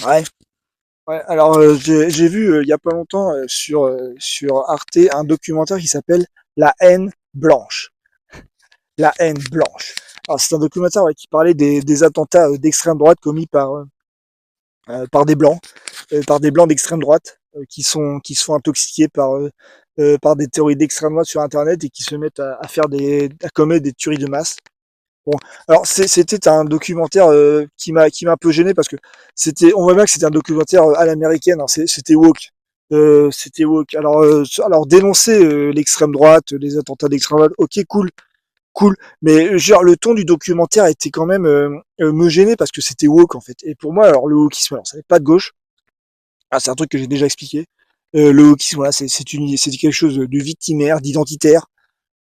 Ouais. Ouais, alors j'ai vu il y a pas longtemps sur Arte un documentaire qui s'appelle La haine blanche. La haine blanche. Alors c'est un documentaire ouais, qui parlait des attentats d'extrême droite commis par des blancs d'extrême droite qui sont intoxiqués par des théories d'extrême droite sur Internet et qui se mettent à faire à commettre des tueries de masse. Bon, alors c'était un documentaire qui m'a un peu gêné parce que on voit bien que c'était un documentaire à l'américaine, hein, c'était woke. C'était woke. Alors dénoncer l'extrême droite, les attentats d'extrême droite, ok, cool, cool. Mais genre le ton du documentaire était quand même me gêner parce que c'était woke en fait. Et pour moi, alors le wokisme, alors ça n'est pas de gauche. Ah, c'est un truc que j'ai déjà expliqué. Le wokisme, voilà, c'est quelque chose de victimaire, d'identitaire.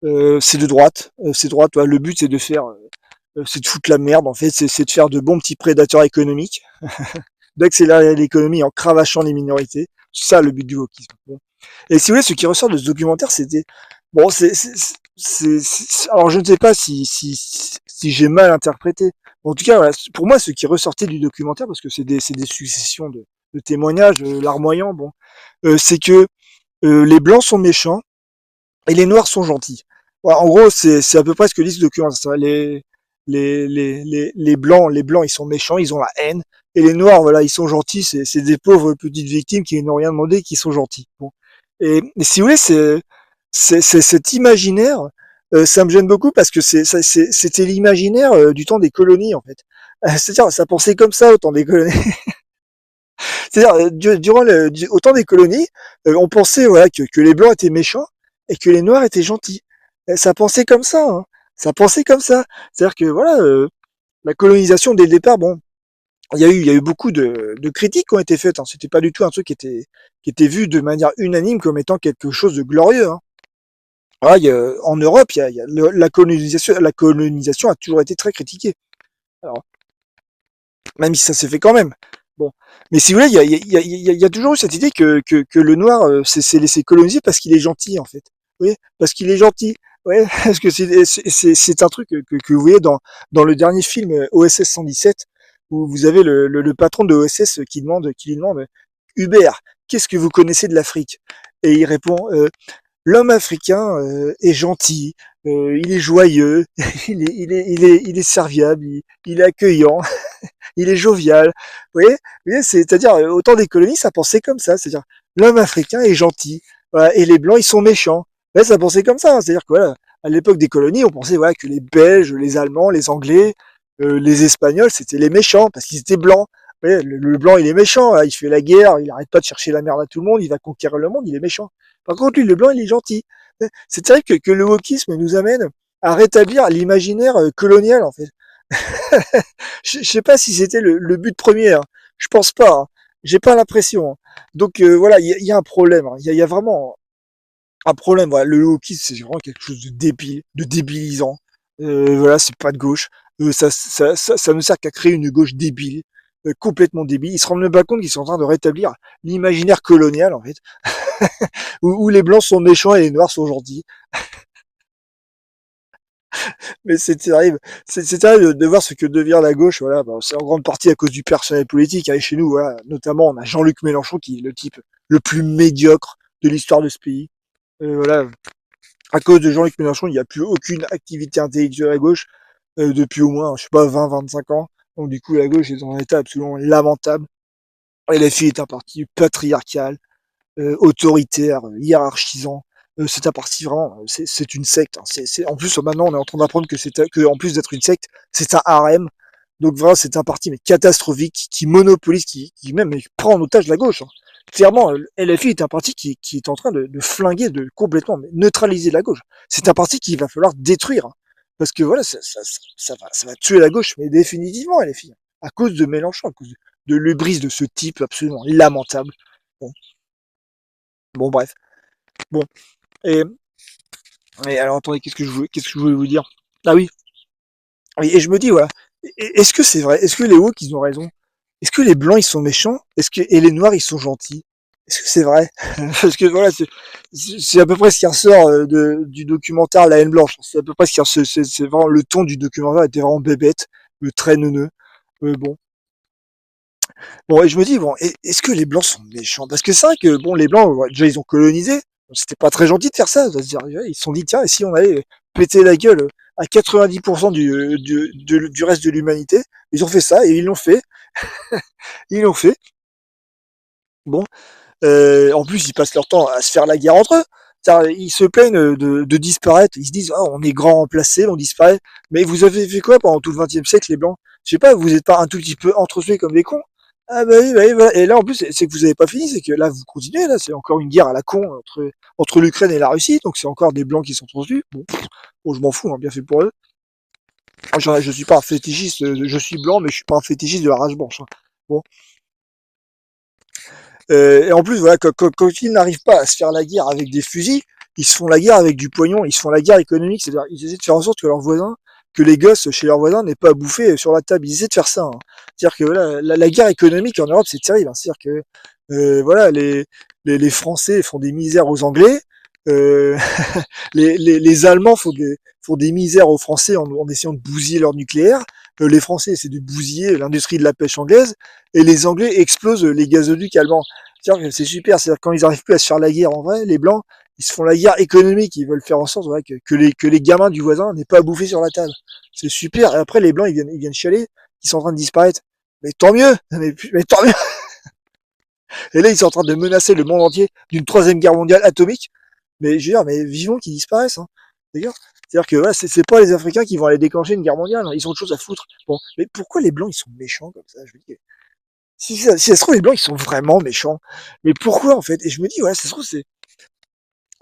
C'est de droite. C'est droite. Ouais, le but c'est de faire c'est de foutre la merde en fait, c'est de faire de bons petits prédateurs économiques, d'accélérer l'économie en cravachant les minorités. C'est ça le but du wokisme. Bon. Et si vous voulez, ce qui ressort de ce documentaire, c'était bon, alors je ne sais pas si j'ai mal interprété. En tout cas, voilà, pour moi, ce qui ressortait du documentaire, parce que c'est des successions de témoignages larmoyants, bon, c'est que les blancs sont méchants et les noirs sont gentils. Voilà, en gros, c'est à peu près ce que dit ce documentaire. Les blancs, ils sont méchants, ils ont la haine, et les noirs, voilà, ils sont gentils, c'est des pauvres petites victimes qui n'ont rien demandé, qui sont gentils. Bon. Et si vous voulez, c'est cet imaginaire, ça me gêne beaucoup parce que c'était l'imaginaire du temps des colonies, en fait. C'est-à-dire, ça pensait comme ça au temps des colonies. C'est-à-dire, au temps des colonies, on pensait voilà, que les blancs étaient méchants et que les noirs étaient gentils. Ça pensait comme ça, hein. Ça pensait comme ça. C'est-à-dire que voilà, la colonisation dès le départ, bon, il y a eu beaucoup de critiques qui ont été faites. Hein. C'était pas du tout un truc qui était vu de manière unanime comme étant quelque chose de glorieux. Hein. Voilà, en Europe, la colonisation a toujours été très critiquée. Alors, même si ça s'est fait quand même. Bon. Mais si vous voulez, il y a toujours eu cette idée que le noir s'est laissé coloniser parce qu'il est gentil, en fait. Oui, parce qu'il est gentil. Ouais, parce que c'est un truc que vous voyez dans le dernier film OSS 117, où vous avez le patron de OSS qui lui demande Hubert, qu'est-ce que vous connaissez de l'Afrique? Et il répond l'homme africain est gentil, il est joyeux, il est serviable, il est accueillant, il est jovial. Vous voyez c'est-à-dire, autant des colonies, ça pensait comme ça. C'est-à-dire, l'homme africain est gentil, voilà, et les blancs, ils sont méchants. Ouais, ça pensait comme ça. Hein. C'est-à-dire que, voilà, à l'époque des colonies, on pensait voilà, que les Belges, les Allemands, les Anglais, les Espagnols, c'était les méchants, parce qu'ils étaient blancs. Ouais, le blanc, il est méchant, hein, il fait la guerre, il arrête pas de chercher la merde à tout le monde, il va conquérir le monde, il est méchant. Par contre, lui, le blanc, il est gentil. C'est vrai que le wokisme nous amène à rétablir l'imaginaire colonial, en fait. Je sais pas si c'était le but premier. Hein. Je pense pas. Hein. J'ai pas l'impression. Hein. Donc voilà, il y a un problème. Hein. Il y a vraiment un problème. Voilà. Le wokisme, c'est vraiment quelque chose de débile, de débilisant. Voilà, c'est pas de gauche. Ça ne sert qu'à créer une gauche débile, complètement débile. Ils se rendent même pas compte qu'ils sont en train de rétablir l'imaginaire colonial, en fait, où les blancs sont méchants et les noirs sont gentils. Mais c'est terrible. C'est terrible de voir ce que devient la gauche. Voilà, bah, c'est en grande partie à cause du personnel politique. Hein, et chez nous, voilà, notamment, on a Jean-Luc Mélenchon qui est le type le plus médiocre de l'histoire de ce pays. Voilà, à cause de Jean-Luc Mélenchon, il n'y a plus aucune activité intellectuelle à gauche depuis au moins, je sais pas, 20-25 ans. Donc du coup, la gauche est dans un état absolument lamentable. Et la fille est un parti patriarcal, autoritaire, hiérarchisant. C'est un parti vraiment, c'est une secte. Hein. En plus, maintenant, on est en train d'apprendre que en plus d'être une secte, c'est un harem. Donc vraiment, c'est un parti mais catastrophique qui monopolise, qui même prend en otage la gauche. Hein. Clairement, LFI est un parti qui est en train de flinguer, de complètement neutraliser la gauche. C'est un parti qu'il va falloir détruire. Hein. Parce que voilà, ça va tuer la gauche, mais définitivement, LFI. À cause de Mélenchon, à cause de l'ubris de ce type absolument lamentable. Bon, bon bref. Bon, et, et alors attendez, qu'est-ce que je voulais vous dire? Ah oui, oui, et je me dis voilà, est-ce que c'est vrai? Est-ce que les woke ils ont raison? Est-ce que les blancs ils sont méchants? Et les noirs ils sont gentils? Est-ce que c'est vrai? Parce que voilà, c'est à peu près ce qui ressort du documentaire La haine blanche. C'est à peu près ce qui ressort, c'est vraiment le ton du documentaire était vraiment bébête, très neuneux. Bon, Bon, et je me dis, bon, est-ce que les Blancs sont méchants? Parce que c'est vrai que, bon, les Blancs, ouais, déjà, ils ont colonisé. Bon, c'était pas très gentil de faire ça. Ils se sont dit, tiens, et si on allait péter la gueule à 90% du reste de l'humanité? Ils ont fait ça, et ils l'ont fait. Ils l'ont fait. Bon, en plus, ils passent leur temps à se faire la guerre entre eux. Ils se plaignent de disparaître. Ils se disent, oh, on est grand remplacé, on disparaît. Mais vous avez fait quoi pendant tout le XXe siècle, les Blancs? Je sais pas, vous êtes pas un tout petit peu entretués comme des cons? Ah bah oui, voilà. Et là, en plus, c'est que vous avez pas fini, c'est que là, vous continuez, là, c'est encore une guerre à la con entre l'Ukraine et la Russie, donc c'est encore des Blancs qui sont entretenus. Bon, je m'en fous, hein, bien fait pour eux. Je suis pas un fétichiste, je suis blanc, mais je suis pas un fétichiste de la race blanche, hein. Bon. Et en plus, voilà, quand ils n'arrivent pas à se faire la guerre avec des fusils, ils se font la guerre avec du pognon, ils se font la guerre économique, c'est-à-dire ils essaient de faire en sorte que leurs voisins, que les gosses chez leurs voisins n'aient pas à bouffer sur la table. Ils essaient de faire ça, hein. C'est-à-dire que voilà, la guerre économique en Europe, c'est terrible, hein. C'est-à-dire que voilà, les Français font des misères aux Anglais, euh, les Allemands font des misères aux Français en essayant de bousiller leur nucléaire. Les Français essaient de bousiller l'industrie de la pêche anglaise, et les Anglais explosent les gazoducs allemands. C'est super, c'est-à-dire quand ils arrivent plus à se faire la guerre en vrai, les Blancs, ils se font la guerre économique, ils veulent faire en sorte, voilà, que les gamins du voisin n'aient pas à bouffer sur la table. C'est super, et après les Blancs, ils viennent chialer, ils sont en train de disparaître. Mais tant mieux, mais tant mieux. Et là, ils sont en train de menacer le monde entier d'une troisième guerre mondiale atomique. Mais je veux dire, mais vivons qu'ils disparaissent, hein. D'ailleurs, c'est-à-dire que voilà, c'est pas les Africains qui vont aller déclencher une guerre mondiale, hein. Ils ont autre chose à foutre. Bon, mais pourquoi les Blancs, ils sont méchants comme ça? Je me dis, si ça se trouve, les Blancs, ils sont vraiment méchants. Mais pourquoi, en fait? Et je me dis, voilà, ça se trouve,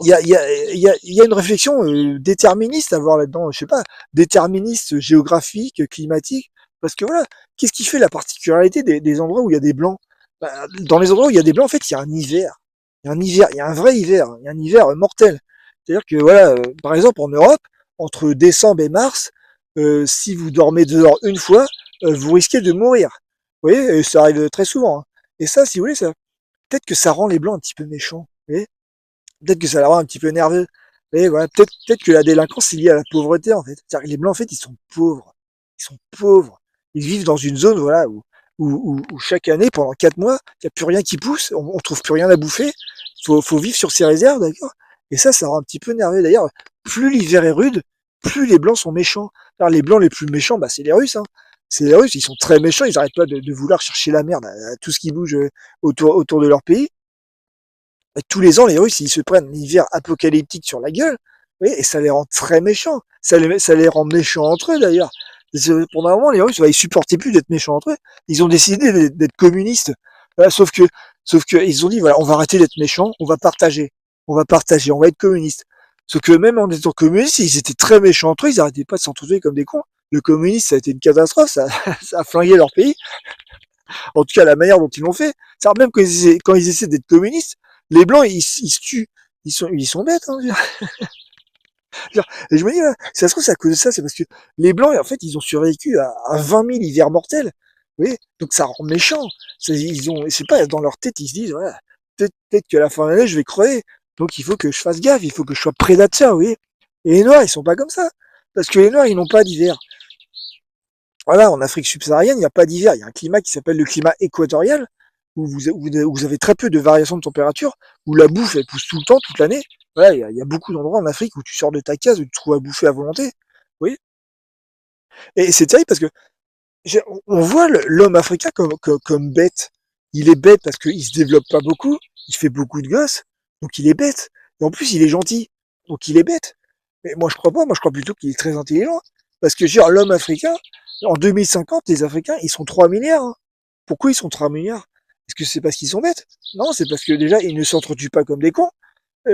il y a une réflexion déterministe à voir là-dedans, je sais pas, déterministe géographique, climatique, parce que voilà, qu'est-ce qui fait la particularité des endroits où il y a des blancs? Bah, dans les endroits où il y a des blancs, en fait, il y a un hiver. Il y a un hiver, il y a un vrai hiver, il y a un hiver mortel. C'est-à-dire que voilà, par exemple en Europe, entre décembre et mars, si vous dormez dehors une fois, vous risquez de mourir. Vous voyez, et ça arrive très souvent, hein. Et ça, si vous voulez, ça, peut-être que ça rend les blancs un petit peu méchants. Vous voyez, peut-être que ça la rend un petit peu nerveux. Et voilà, peut-être que la délinquance est liée à la pauvreté, en fait. C'est-à-dire que les blancs, en fait, ils sont pauvres. Ils sont pauvres. Ils vivent dans une zone, voilà, où chaque année, pendant 4 mois, il n'y a plus rien qui pousse, on trouve plus rien à bouffer. Faut vivre sur ses réserves, d'accord? Et ça rend un petit peu nerveux. D'ailleurs, plus l'hiver est rude, plus les blancs sont méchants. Alors, les blancs les plus méchants, bah, c'est les Russes, hein. C'est les Russes, ils sont très méchants, ils n'arrêtent pas de vouloir chercher la merde à tout ce qui bouge autour de leur pays. Tous les ans, les Russes, ils se prennent l'hiver apocalyptique sur la gueule, oui, et ça les rend très méchants. Ça les rend méchants entre eux, d'ailleurs. Pendant un moment, les Russes, bah, ils supportaient plus d'être méchants entre eux. Ils ont décidé d'être communistes. Voilà, sauf que, ils ont dit, voilà, on va arrêter d'être méchants, on va partager. On va partager, on va être communistes. Sauf que même en étant communistes, ils étaient très méchants entre eux, ils arrêtaient pas de s'entourer comme des cons. Le communisme, ça a été une catastrophe, ça a flingué leur pays. En tout cas, la manière dont ils l'ont fait. C'est même quand ils essaient d'être communistes, les blancs, ils se tuent. Ils sont bêtes, hein. Et je me dis, là, si ça se trouve, c'est à cause de ça, c'est parce que les blancs, en fait, ils ont survécu à 20 000 hivers mortels. Vous voyez, donc ça rend méchant. C'est pas dans leur tête, ils se disent, voilà, peut-être qu'à la fin de l'année, je vais crever. Donc il faut que je fasse gaffe, il faut que je sois prédateur, vous voyez. Et les noirs, ils sont pas comme ça. Parce que les noirs, ils n'ont pas d'hiver. Voilà, en Afrique subsaharienne, il n'y a pas d'hiver. Il y a un climat qui s'appelle le climat équatorial, où vous avez très peu de variations de température, où la bouffe, elle pousse tout le temps, toute l'année. Voilà, il y a beaucoup d'endroits en Afrique où tu sors de ta case, où tu trouves à bouffer à volonté. Oui. Et c'est terrible parce que on voit l'homme africain comme bête. Il est bête parce qu'il se développe pas beaucoup, il fait beaucoup de gosses, donc il est bête. Et en plus, il est gentil, donc il est bête. Mais moi, je crois pas. Moi, je crois plutôt qu'il est très intelligent. Parce que, je veux dire, l'homme africain, en 2050, les Africains, ils sont 3 milliards, hein. Pourquoi ils sont 3 milliards? Est-ce que c'est parce qu'ils sont bêtes? Non, c'est parce que déjà, ils ne s'entretuent pas comme des cons.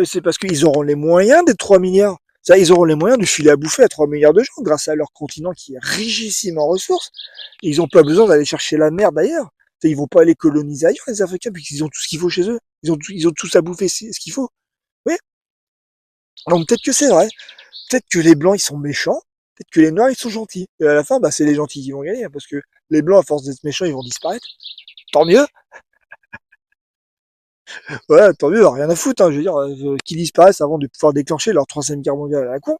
C'est parce qu'ils auront les moyens d'être 3 milliards. Ça, ils auront les moyens de filer à bouffer à 3 milliards de gens grâce à leur continent qui est richissime en ressources. Et ils n'ont pas besoin d'aller chercher la merde ailleurs. Ils vont pas aller coloniser ailleurs, les Africains, puisqu'ils ont tout ce qu'il faut chez eux. Ils ont tous à bouffer ce qu'il faut. Oui. Donc peut-être que c'est vrai. Peut-être que les blancs, ils sont méchants. Peut-être que les noirs, ils sont gentils. Et à la fin, bah, c'est les gentils qui vont gagner, hein, parce que les blancs, à force d'être méchants, ils vont disparaître. Tant mieux. Ouais, tant mieux, rien à foutre, hein. Je veux dire, qu'ils disparaissent avant de pouvoir déclencher leur troisième guerre mondiale à la con.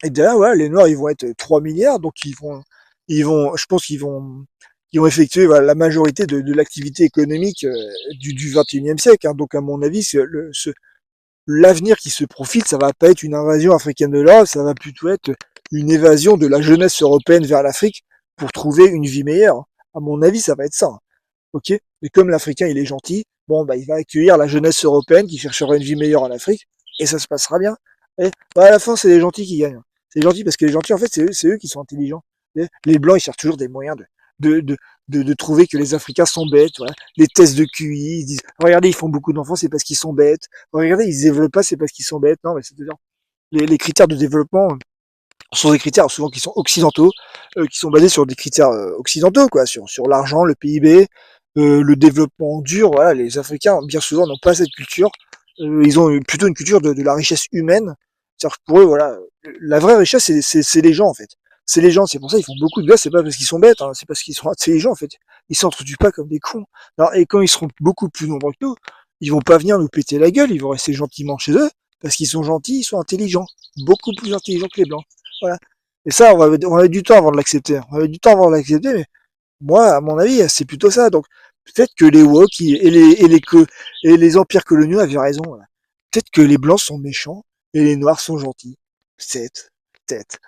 Et derrière, voilà, les noirs, ils vont être 3 milliards, donc je pense ils vont effectuer voilà, la majorité de l'activité économique du 21e siècle. Hein. Donc à mon avis, l'avenir qui se profile, ça va pas être une invasion africaine de l'Europe, ça va plutôt être une évasion de la jeunesse européenne vers l'Afrique pour trouver une vie meilleure. À mon avis, ça va être ça. Hein. Ok. Mais comme l'Africain il est gentil, bon bah il va accueillir la jeunesse européenne qui cherchera une vie meilleure en Afrique et ça se passera bien. Et bah, à la fin, c'est les gentils qui gagnent. C'est les gentils parce que les gentils en fait c'est eux qui sont intelligents. Les blancs ils cherchent toujours des moyens de, de, de trouver que les Africains sont bêtes. Voilà. Les tests de QI, ils disent regardez ils font beaucoup d'enfants c'est parce qu'ils sont bêtes. Regardez ils se développent pas c'est parce qu'ils sont bêtes. Non mais c'est-à-dire les critères de développement sont des critères souvent qui sont occidentaux, qui sont basés sur des critères occidentaux, quoi, sur l'argent, le PIB, le développement dur. Voilà, les Africains, bien souvent, n'ont pas cette culture. Ils ont plutôt une culture de la richesse humaine. C'est-à-dire que pour eux, voilà, la vraie richesse, c'est les gens, en fait. C'est les gens, c'est pour ça qu'ils font beaucoup de gosses, c'est pas parce qu'ils sont bêtes, hein, c'est parce qu'ils sont intelligents, en fait. Ils s'entretuent pas comme des cons. Alors, et quand ils seront beaucoup plus nombreux que nous, ils vont pas venir nous péter la gueule, ils vont rester gentiment chez eux, parce qu'ils sont gentils, ils sont intelligents. Beaucoup plus intelligents que les blancs. Voilà. Et ça, on va mettre du temps avant de l'accepter. On va mettre du temps avant de l'accepter, mais moi, à mon avis, c'est plutôt ça. Donc, peut-être que les woke et les empires coloniaux avaient raison. Voilà. Peut-être que les blancs sont méchants et les noirs sont gentils. Peut-être. Peut-être.